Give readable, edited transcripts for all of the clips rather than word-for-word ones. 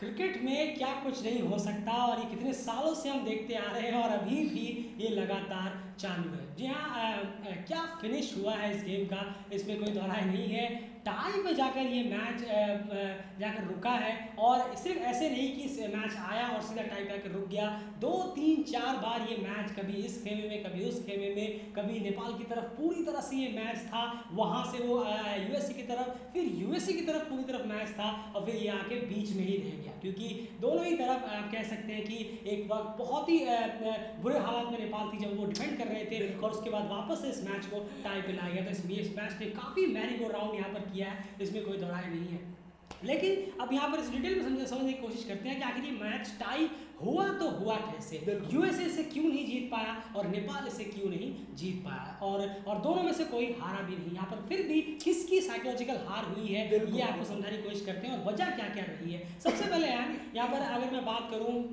Cricket में क्या कुछ नहीं हो सकता और ये कितने सालों से हम देखते आ रहे हैं और अभी भी ये लगातार चालू है। जी हाँ, क्या फिनिश हुआ है इस गेम का, इसमें कोई दोहराई नहीं है। टाई पे जाकर ये मैच जाकर रुका है और सिर्फ ऐसे नहीं कि मैच आया और सीधा टाई पे आकर रुक गया। 2 3 4 बार ये मैच कभी इस खेमे में कभी उस खेमे में, कभी नेपाल की तरफ पूरी तरह से ये मैच था, वहाँ से वो यूएसए की तरफ, फिर यूएसए की तरफ पूरी तरफ मैच था और फिर ये आके बीच में ही रह गया। क्योंकि दोनों ही तरफ आप कह सकते हैं कि एक वक्त बहुत ही बुरे हालात में नेपाल थी जब वो डिफेंड कर रहे थे और उसके बाद वापस से इस मैच को टाई पे लाया गया। तो इस मैच ने काफ़ी मैरी गो राउंड यहाँ पर किया है, इसमें कोई दोहराई नहीं है। लेकिन अब यहाँ पर इस डिटेल में समझने की कोशिश करते हैं कि आखिर ये मैच टाई हुआ तो हुआ कैसे, यूएसए से क्यों नहीं जीत पाया और नेपाल इसे क्यों नहीं जीत पाया, और दोनों में से कोई हारा भी नहीं। यहाँ पर फिर भी किसकी साइकोलॉजिकल हार हुई है ये आपको समझाने की कोशिश करते हैं और वजह क्या क्या रही है। सबसे पहले यहाँ पर अगर मैं बात करूँ,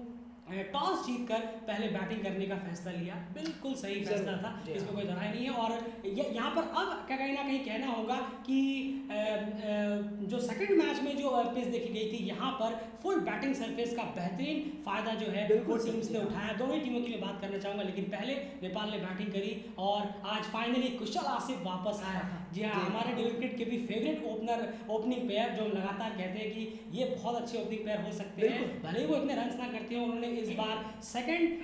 टॉस जीतकर पहले बैटिंग करने का फैसला लिया, बिल्कुल सही फैसला था, इसमें कोई दोहराई नहीं है। और यहाँ पर अब कहीं ना कहीं कहना होगा कि जो सेकंड मैच में जो पिच देखी गई थी, यहाँ पर फुल बैटिंग सरफेस का बेहतरीन फायदा जो है वो टीम्स ने उठाया। दोनों ही टीमों की मैं बात करना चाहूँगा, लेकिन पहले नेपाल ने बैटिंग करी और आज फाइनली कुशल आसिफ वापस आया। जी हाँ, हमारे क्रिकेट के भी फेवरेट ओपनिंग प्लेयर जो हम लगातार कहते हैं कि ये बहुत अच्छे ओपनिंग प्लेयर हो सकते हैं, भले ही वो इतने रन ना करते हो। उन्होंने इस बार सेकंड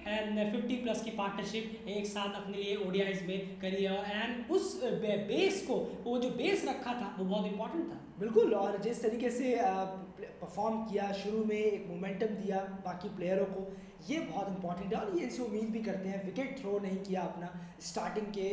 50+ की पार्टनरशिप एक साथ अपने लिए ओडीआईज में करी है एंड उस बेस को, वो जो बेस रखा था वो बहुत इंपॉर्टेंट था। बिल्कुल, और जिस तरीके से परफॉर्म किया, शुरू में एक मोमेंटम दिया बाकी प्लेयरों को, ये बहुत इंपॉर्टेंट है। और ये इसे उम्मीद भी करते हैं, विकेट थ्रो नहीं किया अपना स्टार्टिंग के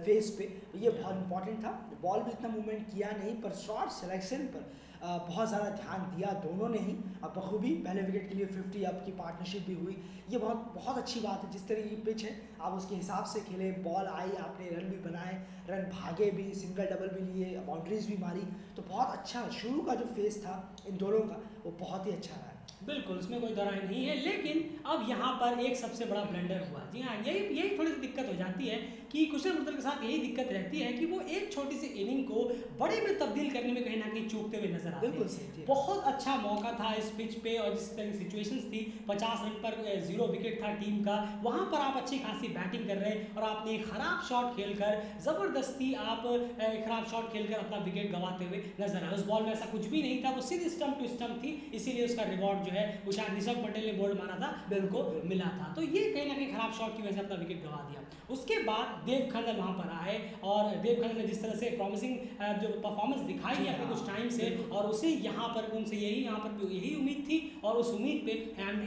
फेज पे, ये बहुत इंपॉर्टेंट था। बॉल भी इतना मूवमेंट किया नहीं, पर शॉट सिलेक्शन पर बहुत ज़्यादा ध्यान दिया दोनों ने ही। अब बखूबी पहले विकेट के लिए 50 अप की पार्टनरशिप भी हुई, ये बहुत अच्छी बात है। जिस तरह की पिच है आप उसके हिसाब से खेले, बॉल आई, आपने रन भी बनाए, रन भागे भी, सिंगल डबल भी लिए, बाउंड्रीज भी मारी, तो बहुत अच्छा शुरू का जो फेज था इन दोनों का वो बहुत ही अच्छा रहा है। बिल्कुल, इसमें कोई दोहराई नहीं है। लेकिन अब यहाँ पर एक सबसे बड़ा ब्लंडर हुआ। जी हाँ, यही थोड़ी सी दिक्कत हो जाती है कि कुशल मंडल के साथ यही दिक्कत रहती है कि वो एक छोटी सी इनिंग को बड़े में तब्दील करने में कहीं ना कहीं चूकते हुए नजर आते हैं। बिल्कुल सही, बहुत अच्छा मौका था इस पिच पे और जिस तरह की सिचुएशंस थी, 50 रन पर 0 विकेट था टीम का, वहाँ पर आप अच्छी खासी बैटिंग कर रहे हैं और आपने एक खराब शॉट खेलकर ज़बरदस्ती आप खराब शॉट खेलकर अपना विकेट गंवाते हुए नजर आए। उस बॉल में ऐसा कुछ भी नहीं था, वो सीधी स्टंप टू स्टंप थी, इसीलिए उसका रिवॉर्ड जो है वो शायद ऋषभ पटेल ने बोल्ड मारा था, बिल्कुल मिला था। तो ये कहीं ना कहीं खराब शॉट की वजह से अपना विकेट गंवा दिया। उसके बाद देव खन्ना वहाँ पर आए और देव खन्ना ने जिस तरह से प्रॉमिसिंग जो परफॉर्मेंस दिखाई है अपने कुछ टाइम से, और उसे यहाँ पर उनसे यही उम्मीद थी और उस उम्मीद पे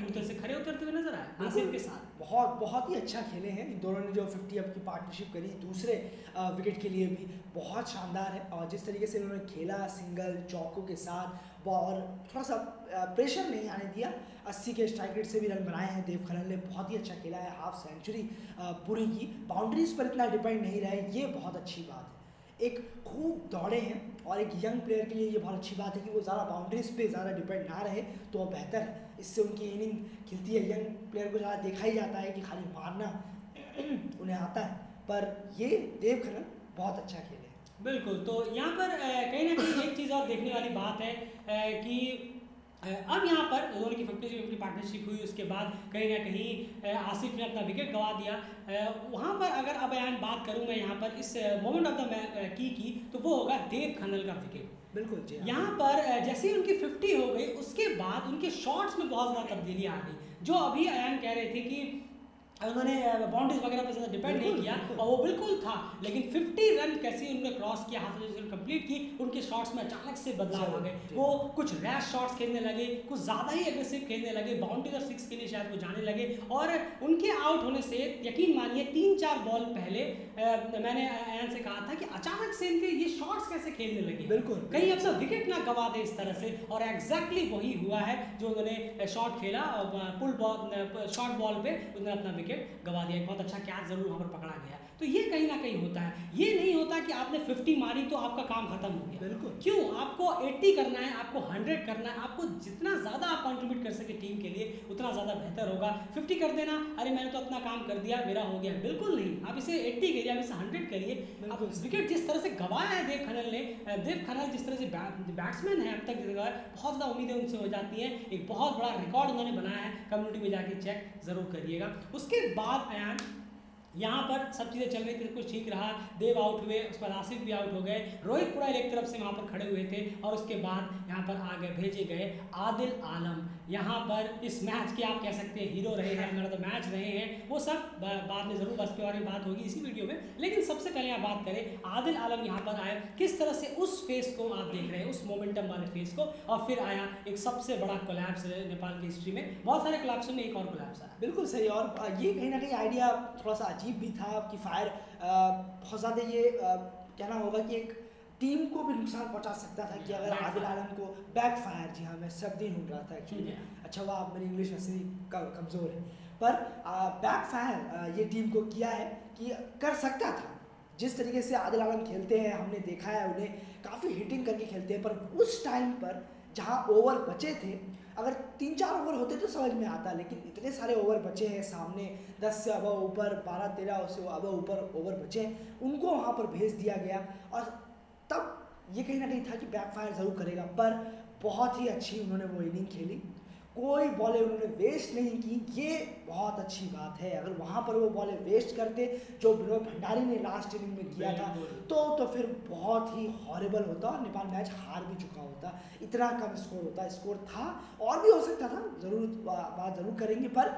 उतर से खड़े उतरते हुए नजर आए आसिफ के साथ। बहुत ही अच्छा खेले हैं इन दोनों ने। जो 50 अप की पार्टनरशिप करी दूसरे विकेट के लिए भी बहुत शानदार है। और जिस तरीके से उन्होंने खेला सिंगल चौकों के साथ, और थोड़ा सा प्रेशर नहीं आने दिया, 80 के स्ट्राइक रेट से भी रन बनाए हैं देव खन्ना ने, बहुत ही अच्छा खेला है, हाफ सेंचुरी पूरी की, बाउंड्रीज पर इतना डिपेंड नहीं रहे, ये बहुत अच्छी बात है। एक खूब दौड़े हैं और एक यंग प्लेयर के लिए ये बहुत अच्छी बात है कि वो ज़्यादा बाउंड्रीज पे ज़्यादा डिपेंड ना रहे, तो वो बेहतर है। इससे उनकी इनिंग खिलती है। यंग प्लेयर को ज़्यादा देखा ही जाता है कि खाली मारना उन्हें आता है, पर ये देव खन्ना बहुत अच्छा खेले। बिल्कुल, तो यहाँ पर कहीं ना कहीं एक चीज़ और देखने वाली बात है कि अब यहाँ पर दोनों की 50-50 पार्टनरशिप हुई, उसके बाद कहीं ना कहीं आसिफ ने अपना विकेट गंवा दिया। वहाँ पर अगर अब बात करूँ मैं यहाँ पर इस मोमेंट ऑफ द की तो वो होगा देव खन्ना का विकेट। बिल्कुल जी, यहाँ पर जैसे ही उनकी 50 हो गई उसके बाद उनके शॉट्स में बहुत ज़्यादा तब्दीली आ गई। जो अभी अयान कह रहे थे कि उन्होंने बाउंड्रीज वगैरह पर ज़्यादा डिपेंड नहीं किया और वो बिल्कुल था, लेकिन 50 रन कैसे उन्होंने क्रॉस किया, हाफ सेंचुरी कंप्लीट की, उनके शॉट्स में अचानक से बदलाव आ गए। वो कुछ रैश शॉट्स खेलने लगे, कुछ ज़्यादा ही एग्रेसिव खेलने लगे, बाउंड्रीज और 6 के लिए शायद वो जाने लगे। और उनके आउट होने से यकीन मानिए 3-4 बॉल पहले मैंने अयान से कहा था कि अचानक से इनके ये शॉट्स कैसे खेलने लगे, बिल्कुल कहीं अपना विकेट ना गवा दे इस तरह से। और एग्जैक्टली वही हुआ है, जो उन्होंने शॉट खेला और पुल बॉल शॉर्ट बॉल पे उन्होंने अपना विकेट गवा दिया। बहुत अच्छा कैच जरूर वहाँ पर पकड़ा गया। तो ये कहीं ना कहीं होता है, ये नहीं होता कि आपने 50 मारी तो आपका काम खत्म हो गया। बिल्कुल, क्यों? आपको 80 करना है, आपको 100 करना है, आपको जितना ज़्यादा आप कंट्रीब्यूट कर सके टीम के लिए उतना उतना ज़्यादा बेहतर होगा। 50 कर देना, अरे मैंने तो अपना काम कर दिया, मेरा हो गया, बिल्कुल नहीं। आप इसे 80 करिए, आप इसे 100 करिए। अब विकेट जिस तरह से गंवाया है देव खन्ना ने, देव खन्ना जिस तरह से बैट्समैन है अब तक बहुत ज़्यादा उम्मीदें उनसे हो जाती हैं। एक बहुत बड़ा रिकॉर्ड उन्होंने बनाया है, कम्युनिटी में जाके चेक ज़रूर करिएगा। उसके बाद अयान यहाँ पर सब चीज़ें चल रही थी, कुछ ठीक रहा, देव आउट हुए, उसके बाद आसिफ भी आउट हो गए, रोहित पुराल एक तरफ से वहाँ पर खड़े हुए थे और उसके बाद यहाँ पर आ गए भेजे गए आदिल आलम। यहाँ पर इस मैच के आप कह सकते हैं हीरो रहे हैं, मैन ऑफ द मैच रहे हैं। वो सब बाद में ज़रूर बस के बारे में बात होगी इसी वीडियो में, लेकिन सबसे पहले आप बात करें आदिल आलम यहाँ पर आए, किस तरह से उस फेस को आप देख रहे हैं, उस मोमेंटम वाले फेस को, और फिर आया एक सबसे बड़ा कोलैप्स नेपाल की हिस्ट्री में। बहुत सारे कोलैप्सों में एक और कोलैप्स आया। बिल्कुल सही, और ये कहीं ना कहीं आइडिया थोड़ा सा अजीब भी था कि फायर बहुत ज़्यादा ये कहना होगा कि एक टीम को भी नुकसान पहुंचा सकता था कि अगर आदिल आलम को बैक फायर, जी हाँ मैं शब्द ही ढूंढ रहा था एक्चुअली, अच्छा हुआ आप मेरी इंग्लिश वैसे ही कमज़ोर है, पर बैक फायर ये टीम को किया है कि कर सकता था। जिस तरीके से आदिल आलम खेलते हैं हमने देखा है, उन्हें काफ़ी हिटिंग करके खेलते हैं, पर उस टाइम पर जहाँ ओवर बचे थे, अगर 3-4 ओवर होते तो समझ में आता, लेकिन इतने सारे ओवर बचे हैं सामने, 10 से अब ऊपर, 12-13 से अब ऊपर ओवर बचे हैं, उनको वहाँ पर भेज दिया गया। और तब ये कहीं ना कहीं था कि बैकफायर ज़रूर करेगा, पर बहुत ही अच्छी उन्होंने वो इनिंग खेली, कोई बॉलें उन्होंने वेस्ट नहीं की, ये बहुत अच्छी बात है। अगर वहाँ पर वो बॉलें वेस्ट करते जो विनोद भंडारी ने लास्ट इनिंग में किया था तो फिर बहुत ही हॉरिबल होता और नेपाल मैच हार भी चुका होता, इतना कम स्कोर होता। स्कोर था और भी हो सकता था, ज़रूर बात ज़रूर करेंगे, पर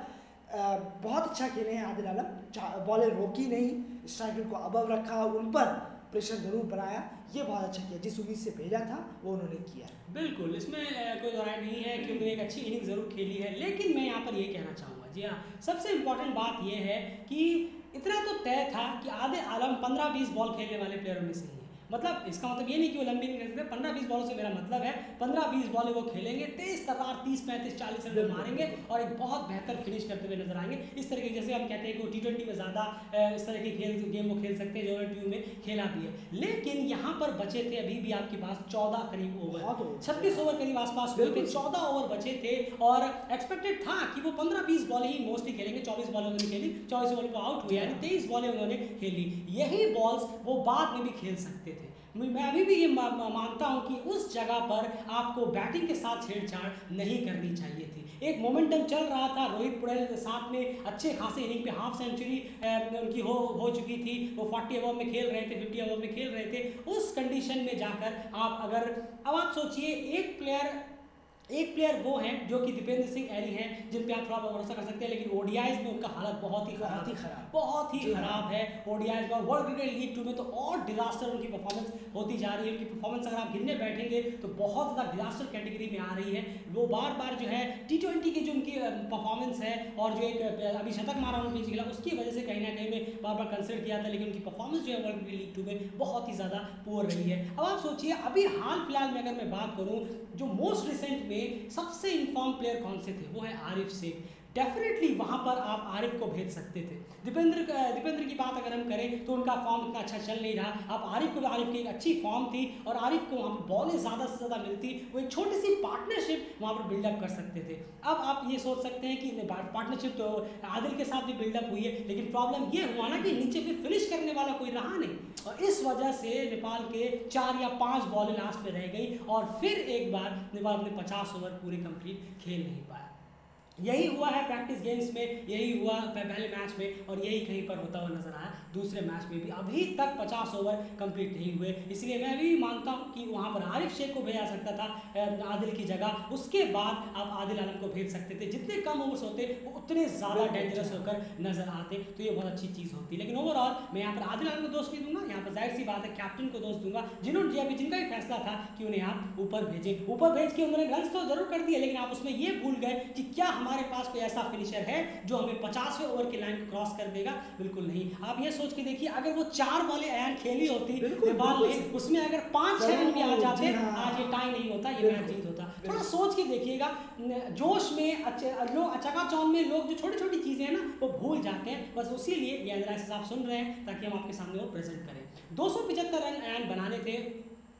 बहुत अच्छा खेले हैं आदिल आलम, बॉलें रोकी नहीं, स्ट्राइक रेट को अबव रखा, उन पर प्रेशर ज़रूर बनाया, ये बहुत अच्छा किया, जिस उम्मीद से भेजा था वो उन्होंने किया। बिल्कुल, इसमें कोई राय नहीं है कि उन्होंने एक अच्छी इनिंग ज़रूर खेली है, लेकिन मैं यहाँ पर ये कहना चाहूँगा, जी हाँ, सबसे इम्पोर्टेंट बात ये है कि इतना तो तय था कि आदिल आलम 15-20 बॉल खेलने वाले प्लेयरों में से ही है। मतलब इसका मतलब ये नहीं कि वो लंबी नहीं खेलते, 15-20 बॉलों से मेरा मतलब है 15-20 बॉलें वो खेलेंगे, तेज तर्रार 30-35-40 रन मारेंगे और एक बहुत बेहतर फिनिश करते हुए नजर आएंगे। इस तरह के, जैसे हम कहते हैं कि वो T20 में ज़्यादा इस तरह के गेम वो खेल सकते हैं जो टी में खेला भी है। लेकिन यहाँ पर बचे थे अभी भी आपके पास 14 करीब ओवर, 36 ओवर करीब आसपास हुए थे, 14 ओवर बचे थे और एक्सपेक्टेड था कि वो 15-20 बॉलें ही मोस्टली खेलेंगे। 24 बॉलें उन्होंने खेली, 24 ओवर को आउट हुए, यानी 23 बॉलें उन्होंने खेली। यही बॉल्स वो बाद में भी खेल सकते थे। मैं अभी भी ये मानता हूँ कि उस जगह पर आपको बैटिंग के साथ छेड़छाड़ नहीं करनी चाहिए थी। एक मोमेंटम चल रहा था, रोहित पुराल के साथ में अच्छे खासे इनिंग पे हाफ सेंचुरी उनकी हो चुकी थी, वो 40 ओवर में खेल रहे थे, 50 ओवर में खेल रहे थे। उस कंडीशन में जाकर आप अगर, अब आप सोचिए एक प्लेयर वो हैं जो कि दीपेंद्र सिंह एरी हैं, जिन पे आप थोड़ा भरोसा कर सकते हैं, लेकिन ओडीआईज में उनका हालत बहुत ही खराब है। ओडीआईज में, वर्ल्ड क्रिकेट लीग 2 में तो और डिजास्टर उनकी परफॉर्मेंस होती जा रही है। उनकी परफॉर्मेंस अगर आप गिनने बैठेंगे तो बहुत ज़्यादा डिजास्टर कैटेगरी में आ रही है। वो बार बार जो है T20 की जो उनकी परफॉर्मेंस है और जो एक अभी शतक मारा उन्होंने पिछले, उसकी वजह से कहीं ना कहीं में बार बार कंसिडर किया था, लेकिन उनकी परफॉर्मेंस जो है वर्ल्ड क्रिकेट लीग 2 में बहुत ही ज़्यादा पुअर रही है। अब आप सोचिए, अभी हाल फिलहाल में अगर मैं बात करूँ, जो मोस्ट रिसेंट में सबसे इन्फॉर्म प्लेयर कौन से थे, वो है आरिफ शेख। डेफिनेटली वहाँ पर आप आरिफ को भेज सकते थे। दीपेंद्र की बात अगर हम करें तो उनका फॉर्म इतना अच्छा चल नहीं रहा। आप आरिफ की एक अच्छी फॉर्म थी और आरिफ को वहाँ पर बॉलें ज़्यादा से ज़्यादा मिलती, वो एक छोटी सी पार्टनरशिप वहाँ पर बिल्डअप कर सकते थे। अब आप ये सोच सकते हैं कि पार्टनरशिप तो आदिल के साथ भी बिल्डअप हुई है, लेकिन प्रॉब्लम ये हुआ ना कि नीचे फिर फिनिश करने वाला कोई रहा नहीं, और इस वजह से नेपाल के 4 या 5 बॉलें लास्ट में रह गई और फिर एक बार नेपाल अपने 50 ओवर पूरे कंप्लीट खेल नहीं पाया। यही हुआ है प्रैक्टिस गेम्स में, यही हुआ पहले मैच में और यही कहीं पर होता हुआ नजर आया दूसरे मैच में भी। अभी तक 50 ओवर कंप्लीट नहीं हुए, इसलिए मैं भी मानता हूं कि वहां पर आरिफ शेख को भेजा सकता था आदिल की जगह। उसके बाद आप आदिल आलम को भेज सकते थे। जितने कम ओवर्स होते वो उतने ज़्यादा डेंजरस होकर नजर आते, तो ये बहुत अच्छी चीज़ होती। लेकिन ओवरऑल मैं यहाँ पर आदिल आलम को दोष नहीं दूंगा, यहाँ पर जाहिर सी बात है कैप्टन को दोष दूंगा, जिनका भी फैसला था कि उन्हें आप ऊपर भेज के उन्होंने रन तो जरूर कर दिए, लेकिन आप उसमें ये भूल गए कि क्या हमारे पास कोई ऐसा फिनिशर है जो हमें 50वें ओवर की लाइन को क्रॉस कर देगा। बिल्कुल नहीं। आप ये सोच के देखिए, अगर वो 4 बॉलें एन खेली होती नेपाल ने, उसमें अगर 5-6 रन भी आ जाते, आज ये टाई नहीं होता, ये मैच जीत होता। थोड़ा सोच के देखिएगा, जोश में लोग चकाचौंध में लोग जो छोटी छोटी चीजें हैं ना वो भूल जाते हैं। बस उसी लिए ये एनालिसिस आप सुन रहे हैं ताकि हम आपके सामने वो प्रेजेंट करें। 275 रन एन बनाने थे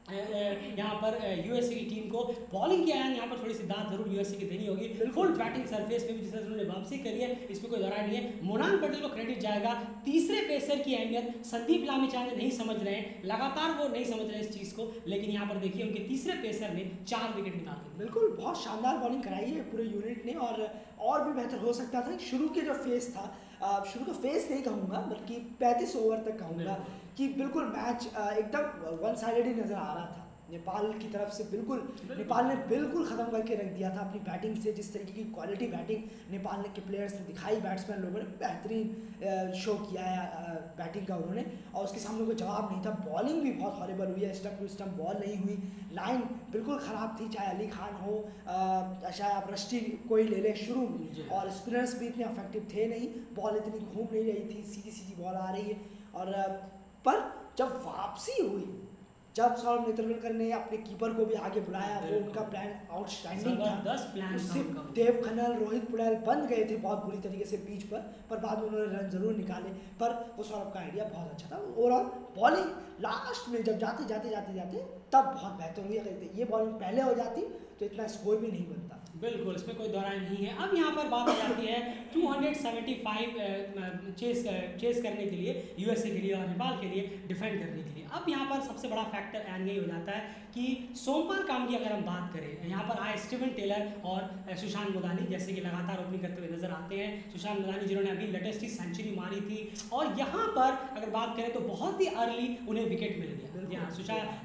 यहाँ पर यूएसए की टीम को बॉलिंग की आयान यहाँ पर थोड़ी सी दाद जरूर यूएसए की देनी होगी। फुल बैटिंग सरफेस पे भी जिस तरह से उन्होंने वापसी करी है, इसमें कोई दौरान नहीं है। मोनांग पटेल को क्रेडिट जाएगा। तीसरे पेसर की अहमियत संदीप लामिछाने नहीं समझ रहे हैं, लगातार वो नहीं समझ रहे इस चीज़ को, लेकिन यहाँ पर देखिए उनके तीसरे पेसर ने 4 विकेट निकाल दिए। बिल्कुल, बहुत शानदार बॉलिंग कराई है पूरे यूनिट ने, और भी बेहतर हो सकता था। शुरू के जो फेस था, शुरू का फेस नहीं कहूँगा बल्कि 35 ओवर तक कहूँगा कि बिल्कुल मैच एकदम वन साइडेड ही नज़र आ रहा था नेपाल की तरफ से। बिल्कुल नेपाल ने बिल्कुल ख़त्म करके रख दिया था अपनी बैटिंग से। जिस तरीके की क्वालिटी बैटिंग नेपाल के प्लेयर्स ने दिखाई, बैट्समैन लोगों ने बेहतरीन शो किया है बैटिंग का उन्होंने, और उसके सामने कोई जवाब नहीं था। बॉलिंग भी बहुत हॉरेबल हुई है, स्टम्प टू स्टम्प बॉल नहीं हुई, लाइन बिल्कुल ख़राब थी, चाहे अली खान हो, चाहे आप रश्टी कोई ले लें शुरू में, और स्पिनर्स भी इतने अफेक्टिव थे नहीं, बॉल इतनी घूम नहीं रही थी, सीधी सीधी बॉल आ रही है। और पर जब वापसी हुई, जब सौरभ नेत्रवलकर ने अपने कीपर को भी आगे बुलाया, वो उनका प्लान आउटस्टैंडिंग था। उससे देव खन्ना, रोहित पुड़ैल बंद गए थे बहुत बुरी तरीके से पिच पर बाद में उन्होंने रन जरूर निकाले, पर वो सौरभ का आइडिया बहुत अच्छा था। ओवरऑल बॉलिंग लास्ट में जब जाते तब बहुत बेहतर हुई। अगर ये बॉलिंग पहले हो जाती तो इतना स्कोर भी नहीं बनता। बिल्कुल, इसमें कोई दोहराई नहीं है। अब यहाँ पर बात आ जाती है 275 चेस करने के लिए यूएसए के लिए और नेपाल के लिए डिफेंड करने के लिए। अब यहाँ पर सबसे बड़ा फैक्टर एंड यही हो जाता है कि सोमपाल काम की अगर हम बात करें, यहाँ पर आए स्टीवन टेलर और सुशांत मोदानी, जैसे कि लगातार ओपनिंग करते हुए नजर आते हैं। सुशांत मोदानी जिन्होंने अभी लेटेस्ट ही सेंचुरी मारी थी, और यहाँ पर अगर बात करें तो बहुत ही अर्ली उन्हें विकेट मिल गया। यहाँ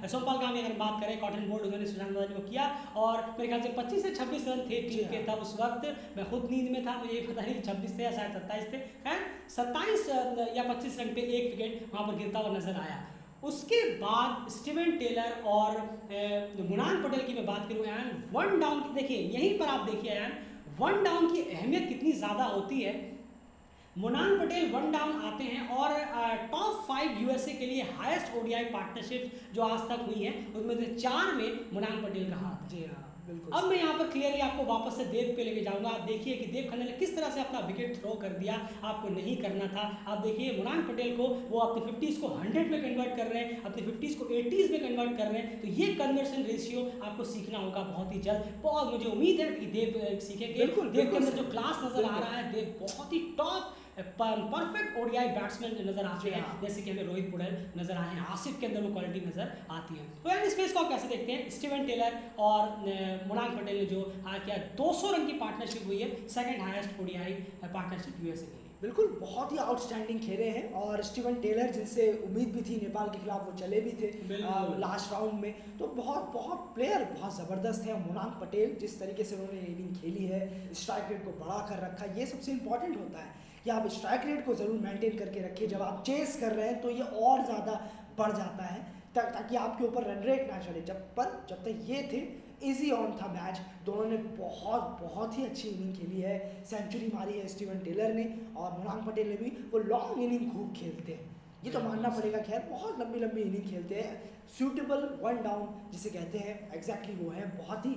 सोमपाल काम की अगर बात करें, कॉटन बोल्ड उन्होंने सुशांत मोदानी को किया, और मेरे ख्याल से 25 से 26 रन थे टीम के तब उस वक्त। मैं खुद नींद में था, मुझे पता नहीं 26 थे या शायद 27 थे, खैर 27 या 25 रन पे एक विकेट वहाँ पर गिरता हुआ नजर आया। उसके बाद स्टीवन टेलर और मोनांग पटेल की मैं बात करूँ, एंड वन डाउन की देखिए, यहीं पर आप देखिए एंड वन डाउन की अहमियत कितनी ज़्यादा होती है। मोनांग पटेल वन डाउन आते हैं और टॉप 5 यूएसए के लिए हाईएस्ट ओडीआई पार्टनरशिप जो आज तक हुई है उसमें से 4 में मोनांग पटेल का हाथ। जी हाँ, बिल्कुल। अब मैं यहाँ पर क्लियरली आपको वापस से देव पे लेके जाऊंगा। आप देखिए कि देव खन्ना ने किस तरह से अपना विकेट थ्रो कर दिया, आपको नहीं करना था। आप देखिए मोनांग पटेल को वो अपने 50s को 100 में कन्वर्ट कर रहे हैं, अपने 50s को 80s में कन्वर्ट कर रहे हैं। तो ये कन्वर्शन रेशियो आपको सीखना होगा बहुत ही जल्द। बहुत मुझे उम्मीद है कि देव सीखेंगे। देव के अंदर जो क्लास नजर आ रहा है, देव बहुत ही टॉप परफेक्ट ओडीआई बैट्समैन नजर आते हैं, जैसे कि हमें रोहित पुड़ैल नजर आए हैं, आसिफ के अंदर वो क्वालिटी नजर आती है। तो यार इस फेस को आप कैसे देखते हैं? स्टीवन टेलर और मोनांग पटेल ने जो किया, 200 रन की पार्टनरशिप हुई है, second highest ODI partnership USA के लिए। बिल्कुल, बहुत ही आउटस्टैंडिंग खेले हैं, और स्टीवन टेलर जिनसे उम्मीद भी थी नेपाल के खिलाफ, वो चले भी थे लास्ट राउंड में। तो बहुत प्लेयर बहुत ज़बरदस्त है। मोनांग पटेल जिस तरीके से उन्होंने इनिंग खेली है, स्ट्राइक रेट को बढ़ा कर रखा, ये सबसे इंपॉर्टेंट होता है कि आप स्ट्राइक रेट को ज़रूर मेंटेन करके रखिए। जब आप चेस कर रहे हैं तो ये और ज़्यादा बढ़ जाता है, ताकि आपके ऊपर रन रेट ना चढ़े। जब तक ये थे, इजी ऑन था मैच। दोनों ने बहुत ही अच्छी इनिंग खेली है, सेंचुरी मारी है स्टीवन टेलर ने, और मोनांग पटेल ने भी। वो लॉन्ग इनिंग खूब खेलते हैं, ये तो मानना पड़ेगा। खैर बहुत लंबी इनिंग खेलते हैं। सूटेबल वन डाउन जिसे कहते हैं, एग्जैक्टली वो है। बहुत ही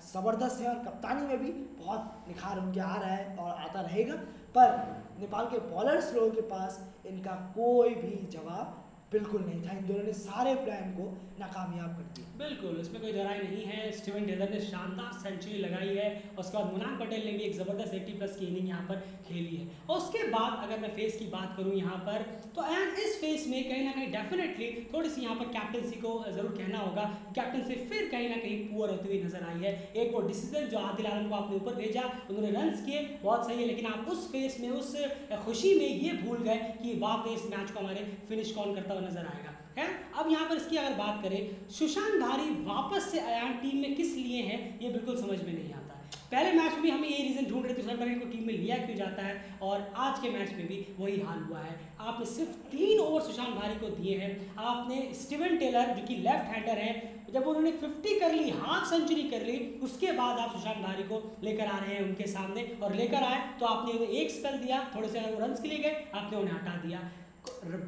ज़बरदस्त है, और कप्तानी में भी बहुत निखार उनके आ रहा है और आता रहेगा। पर नेपाल के बॉलर्स लोगों के पास इनका कोई भी जवाब बिल्कुल नहीं था। इन दोनों ने सारे प्लान को नाकामयाब कर दिया। बिल्कुल, इसमें कोई दोहराई नहीं है। स्टीवन टेलर ने शानदार सेंचुरी लगाई है, उसके बाद मोनांग पटेल ने भी एक ज़बरदस्त 80+ की इनिंग यहाँ पर खेली है। और उसके बाद अगर मैं फेस की बात करूँ यहाँ पर, तो एंड इस फेस में कहीं ना कहीं डेफिनेटली थोड़ी सी यहाँ पर कैप्टनसी को ज़रूर कहना होगा। कैप्टनसी फिर कहीं ना कहीं पुअर होती हुई नजर आई है। एक वो डिसीजन जो आदिल आलम को आपने ऊपर भेजा, उन्होंने रन्स किए, बहुत सही है, लेकिन आप उस फेस में, उस खुशी में ये भूल गए कि बाद में इस मैच को हमारे फिनिश कौन करता हुआ नजर आएगा। है अब यहाँ पर इसकी अगर बात करें, सुशांत भारी वापस से अयान टीम में किस लिए हैं, ये बिल्कुल समझ में नहीं आता है। पहले मैच में भी हमें ये रीज़न ढूंढ रहे थे सुशांत भारी को टीम में लिया क्यों जाता है, और आज के मैच में भी वही हाल हुआ है। आपने सिर्फ 3 ओवर सुशांत भारी को दिए हैं। आपने स्टीवन टेलर जो कि लेफ्ट हैंडर है, जब उन्होंने 50 कर ली, हाफ सेंचुरी कर ली, उसके बाद आप सुशांत भारी को लेकर आ रहे हैं उनके सामने, और लेकर आए तो आपने एक स्पेल दिया, थोड़े से अगर रन्स के लिए गए, आपने उन्हें हटा दिया।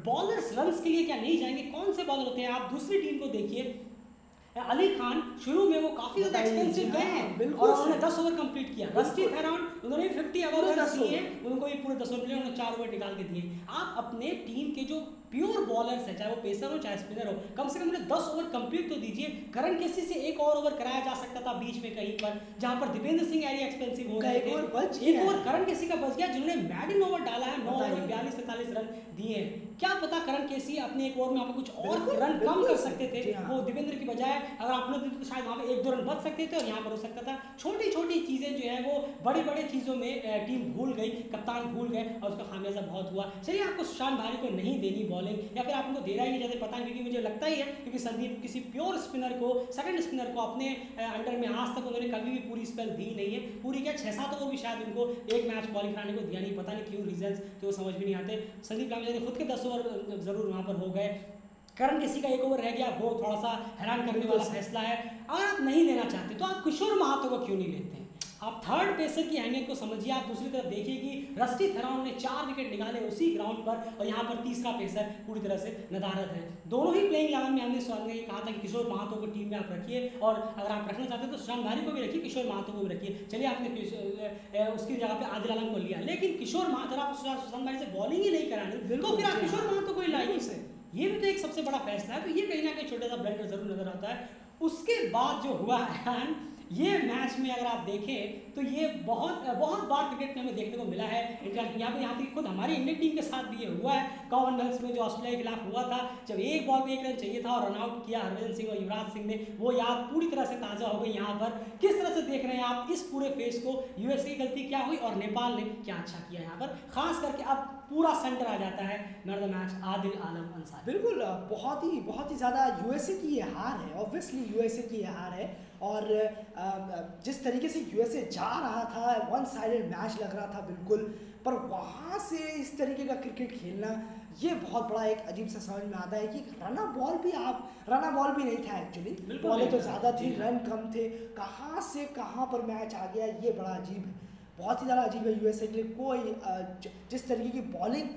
बॉलर्स रन्स के लिए क्या नहीं जाएंगे? कौन से बॉलर होते हैं? आप दूसरी टीम को देखिए, अली खान शुरू में वो काफी ज्यादा एक्सपेंसिव गए हैं और उन्होंने 10 ओवर कंप्लीट किया। रस्टी थेरॉन उन्होंने 50 ओवर दिए, उनको भी पूरे 10 ओवर मिले, उन्होंने 4 ओवर निकाल के दिए। आप अपने टीम के जो प्योर बॉलर्स है, चाहे वो पेसर हो चाहे स्पिनर हो, कम से कम उन्हें 10 ओवर कंप्लीट तो दीजिए। करण केसी से एक और ओवर कराया जा सकता था बीच में कहीं पर, जहां पर दीपेंद्र सिंह एरी एक्सपेंसिव हो रहे थे। एक ओवर करण केसी का बच गया, जिन्होंने मैडन ओवर डाला है, 9 ओवर 42-43 रन दिए। क्या पता करण केसी अपने एक ओवर में कुछ और रन कम कर सकते थे, वो दीपेंद्र की बजाय अगर आपने तो शायद वहां पे 1-2 रन बच सकते थे और यहाँ पर हो सकता था। छोटी छोटी चीजें जो है वो बड़ी बड़ी चीजों में टीम भूल गई, कप्तान भूल गए और उसका खामियाजा बहुत हुआ। चलिए, आपको सुशांत भारी को नहीं देनी बॉलिंग, या फिर आपको दे रहा है जैसे पता नहीं, क्योंकि मुझे लगता ही है क्योंकि संदीप किसी प्योर स्पिनर को, सेकंड स्पिनर को अपने अंडर में आज तक उन्होंने कभी भी पूरी स्पेल दी नहीं है। पूरी क्या 6-7 ओवर भी शायद उनको एक मैच बॉलिंग कराने को दिया नहीं, पता नहीं क्यों, रीजंस तो समझ भी नहीं आते। संदीप लामिया खुद के 10 ओवर जरूर वहां पर हो गए। करण किसी का 1 ओवर रह गया, वो थोड़ा सा हैरान करने वाला फैसला है। अगर आप नहीं लेना चाहते तो आप किशोर महातो को क्यों नहीं लेते हैं? आप थर्ड पेसर की अहमियत को समझिए। आप दूसरी तरफ देखिए कि रस्टी थेरॉन ने 4 विकेट निकाले उसी ग्राउंड पर, और यहाँ पर तीसरा पेसर पूरी तरह से नदारद है। दोनों ही प्लेइंग 11 में हमने स्वागत ये कहा था कि किशोर महातो को टीम में आप रखिए, और अगर आप रखना चाहते हैं तो सुशांत भारी को भी रखिए, किशोर महातो को भी रखिए। चलिए, आपने उसकी जगह पे आदिल आलम को लिया, लेकिन किशोर महातो, आप सुशांत भारी से बॉलिंग ही नहीं करानी तो फिर आप किशोर महातो को ही लाइए उसे। ये भी तो एक सबसे बड़ा फैसला है। तो ये कहीं ना कहीं छोटा सा ब्लंडर जरूर नजर आता है। उसके बाद जो हुआ है ये मैच में अगर आप देखें तो ये बहुत बार क्रिकेट में हमें देखने को मिला है। यहाँ तक खुद हमारी इंडियन टीम के साथ भी ये हुआ है। कॉमनवेल्थ में जो ऑस्ट्रेलिया के खिलाफ हुआ था, जब एक बॉल में 1 रन चाहिए था और रन आउट किया हरभजन सिंह और युवराज सिंह ने, वो याद पूरी तरह से ताज़ा हो गई। यहाँ पर किस तरह से देख रहे हैं आप इस पूरे फेस को? यूएसए की गलती क्या हुई और नेपाल ने क्या अच्छा किया यहाँ पर, खास करके अब पूरा सेंटर आ जाता है man of the match Adil Alam Ansari. बिल्कुल, बहुत ही ज़्यादा यूएसए की ये हार है, ऑब्वियसली यूएसए की ये हार है। और जिस तरीके से यूएसए जा रहा था, वन साइडेड मैच लग रहा था बिल्कुल, पर वहाँ से इस तरीके का क्रिकेट खेलना, ये बहुत बड़ा एक अजीब सा समझ में आता है कि रना बॉल भी नहीं था एक्चुअली, बॉलें तो ज़्यादा थी, रन कम थे। कहाँ से कहाँ पर मैच आ गया, ये बड़ा अजीब है, बहुत ही ज़्यादा अजीब है यूएसए के लिए। कोई जिस तरीके की बॉलिंग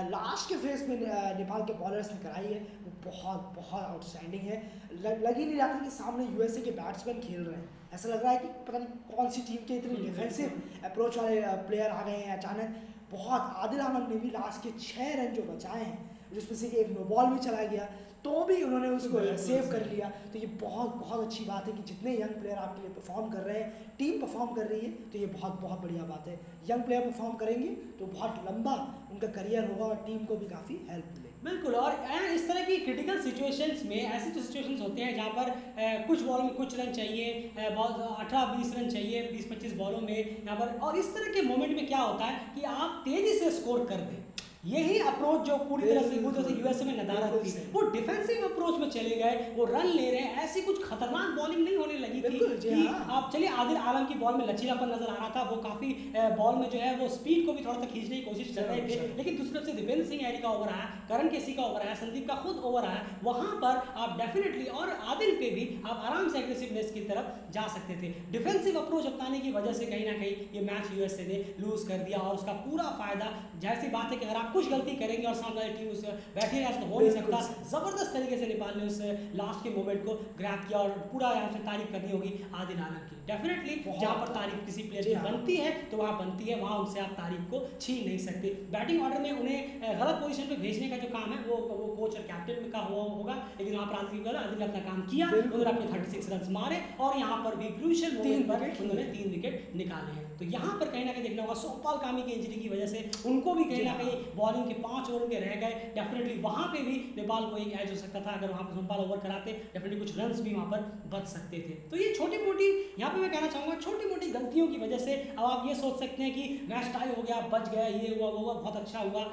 लास्ट के फेज में नेपाल के बॉलर्स ने कराई है, वो बहुत आउटस्टैंडिंग है। लग ही नहीं रहा था कि सामने यूएसए के बैट्समैन खेल रहे हैं। ऐसा लग रहा है कि पता नहीं कौन सी टीम के इतने डिफेंसिव अप्रोच वाले प्लेयर आ गए हैं अचानक। आदिल आलम ने भी लास्ट के 6 रन जो बचाए हैं, जिसमें से एक नो बॉल भी चला गया, तो भी उन्होंने उसको सेव कर लिया। तो ये बहुत अच्छी बात है कि जितने यंग प्लेयर आपके लिए परफॉर्म कर रहे हैं, टीम परफॉर्म कर रही है, तो ये बहुत बढ़िया बात है। यंग प्लेयर परफॉर्म करेंगे तो बहुत लंबा उनका करियर होगा और टीम को भी काफ़ी हेल्प मिलेगी। बिल्कुल, और इस तरह की क्रिटिकल सिचुएशंस में, ऐसे जो सिचुएशंस होते हैं जहाँ पर कुछ बॉलों में कुछ रन चाहिए, 18-20 रन चाहिए 20-25 बॉलों में यहाँ पर, और इस तरह के मोमेंट में क्या होता है कि आप तेज़ी से स्कोर कर दें। यही अप्रोच जो पूरी तरह से यूएसए में नदारद थी, वो डिफेंसिव अप्रोच में चले गए, वो रन ले रहे हैं। ऐसी कुछ खतरनाक बॉलिंग नहीं होने लगी थी कि आप चलिए, आदिल आलम की बॉल में लचीलापन नजर आ रहा था, वो काफी बॉल में जो है वो स्पीड को भी थोड़ा सा खींचने की कोशिश कर रहे थे। लेकिन दूसरी तरफ से दीपेंद्र सिंह एरी का ओवर आया, करण केसी का ओवर आया, संदीप का खुद ओवर आया, वहां पर आप डेफिनेटली, और आदिल पे भी आप आराम से एग्रेसिवनेस की तरफ जा सकते थे। डिफेंसिव अप्रोच अपनाने की वजह से कहीं ना कहीं ये मैच यूएसए ने लूज कर दिया, और उसका पूरा फायदा, जैसी बात है कि अगर आप कुछ गलती करेंगे और सामने वाली टीम उससे बैठी है तो हो नहीं सकता। जबरदस्त तरीके से नेपाल ने उस लास्ट के मोमेंट को ग्रैब किया, और पूरा यहाँ से तारीफ करनी होगी आदिल आलम की। डेफिनेटली जहाँ पर तारीफ किसी प्लेयर की बनती है तो वहाँ बनती है, वहाँ उनसे आप तारीफ को छीन नहीं सकते। बैटिंग ऑर्डर में उन्हें गलत पोजीशन पे भेजने का जो काम है वो कोच और कैप्टन का होगा, लेकिन वहाँ पर आदिल ने अपना काम किया, उन्होंने अपने 36 रन मारे, और यहाँ पर भी क्रूशियल मोमेंट पर उन्होंने 3 विकेट निकाले हैं। तो यहाँ पर कहीं ना कहीं देखना होगा सोमपाल कामी की इंजरी की वजह से उनको भी कहीं ना कहीं बॉलिंग के 5 ओवर के रह गए। डेफिनेटली वहाँ पे भी नेपाल को एक एज हो सकता था, अगर वहाँ पर सोमपाल ओवर कराते, डेफिनेटली कुछ रन्स भी वहाँ पर बच सकते थे। तो ये छोटी मोटी, यहाँ पे मैं कहना चाहूँगा, छोटी मोटी गलतियों की वजह से अब आप ये सोच सकते हैं कि मैच टाई हो गया, बच गया, ये हुआ वो हुआ, बहुत अच्छा हुआ।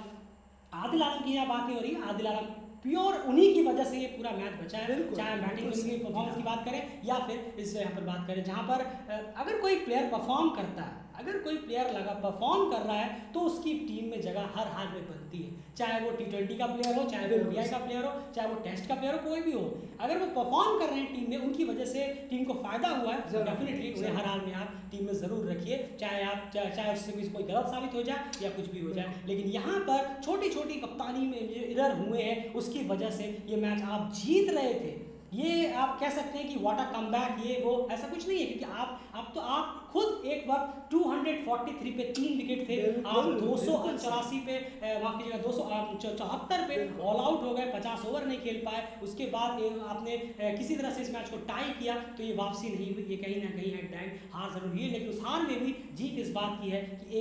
आदिल आलम की यहाँ बात नहीं हो रही, आदिल आलम प्योर उन्हीं की वजह से ये पूरा मैच बचा है। चाहे बैटिंग की परफॉर्मेंस की बात करें या फिर इस यहाँ पर बात करें, जहाँ पर अगर कोई प्लेयर परफॉर्म करता है, अगर कोई प्लेयर परफॉर्म कर रहा है तो उसकी टीम में जगह हर हाल में बनती है, चाहे वो T20 का प्लेयर हो, चाहे वो ODI का प्लेयर हो, चाहे वो टेस्ट का प्लेयर हो, कोई भी हो। अगर वो परफॉर्म कर रहे हैं टीम में, उनकी वजह से टीम को फायदा हुआ है, तो डेफिनेटली उन्हें हर हाल में आप टीम में जरूर रखिए, चाहे उससे कोई गलत साबित हो जाए या कुछ भी हो जाए। लेकिन यहाँ पर छोटी छोटी कप्तानी में इधर हुए हैं, उसकी वजह से ये मैच आप जीत रहे थे, ये आप कह सकते हैं कि व्हाट अ कमबैक, ये वो ऐसा कुछ नहीं है, क्योंकि आप खुद एक वक्त 243 पे 3 विकेट थे, आप 284 पे माफ कीजिएगा 274 पे ऑल आउट हो गए, 50 ओवर नहीं खेल पाए। उसके बाद आपने किसी तरह से इस मैच को टाई किया, तो ये वापसी नहीं हुई, ये कहीं ना कहीं हेड टैग हार जरूर हुई है। लेकिन उस हार में भी जीत इस बात की है कि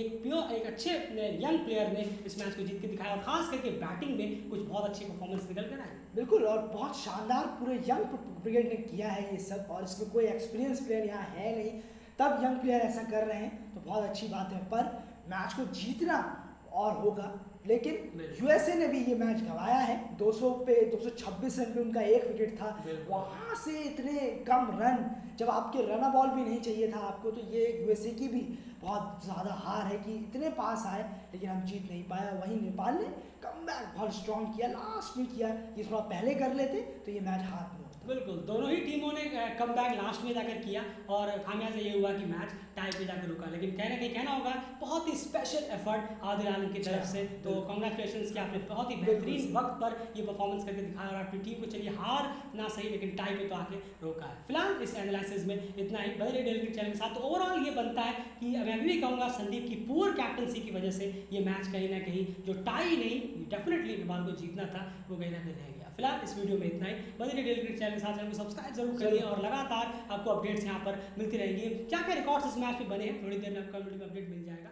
एक अच्छे यंग प्लेयर ने इस मैच को जीत के दिखाया, और खास करके बैटिंग में कुछ बहुत अच्छी परफॉर्मेंस निकल कर आई। बिल्कुल, और बहुत शानदार पूरे यंग ब्रिगेड ने किया है ये सब, और इसमें कोई एक्सपीरियंस प्लेयर यहाँ है नहीं, तब यंग प्लेयर ऐसा कर रहे हैं तो बहुत अच्छी बात है। पर मैच को जीतना और होगा, लेकिन यूएसए ने भी ये मैच गंवाया है। 200 पे 226 रन पे उनका एक विकेट था, वहाँ से इतने कम रन, जब आपके रन बॉल भी नहीं चाहिए था आपको, तो ये यूएसए की भी बहुत ज़्यादा हार है कि इतने पास आए लेकिन हम जीत नहीं पाया। वहीं नेपाल ने कमबैक बहुत स्ट्रॉन्ग किया, लास्ट में किया, ये थोड़ा पहले कर लेते तो ये मैच हाथ में होता। बिल्कुल, दोनों ही टीमों ने कमबैक लास्ट में जाकर किया, और खामियाजा ये हुआ कि मैच टाई पे जाकर रुका। लेकिन कहना होगा बहुत ही स्पेशल एफर्ट आदिल आलम की तरफ से, तो कॉन्ग्रेचुलेशन कि आपने बहुत ही बेहतरीन वक्त पर ये परफॉर्मेंस करके दिखाया, और अपनी टीम को चलिए हार ना सही लेकिन टाई पे तो आके रोका है। फिलहाल इस एनालिसिस में इतना ही, बदले डेली क्रिकेट चैनल के साथ। तो ओवरऑल ये बनता है कि मैं भी कहूँगा संदीप की पुअर कैप्टनसी की वजह से ये मैच कहीं ना कहीं, जो टाई नहीं डेफिनेटली नेपाल को जीतना था, वो कहीं ना कहीं रह गया। फिलहाल इस वीडियो में इतना ही, बदले डेली क्रिकेट चैनल के साथ चैनल को सब्सक्राइब जरूर करिए, और लगातार आपको अपडेट्स यहाँ पर मिलती रहेंगी। क्या क्या रिकॉर्ड्स इस मैच में बने हैं, थोड़ी देर में आपको अपडेट मिल जाएगा।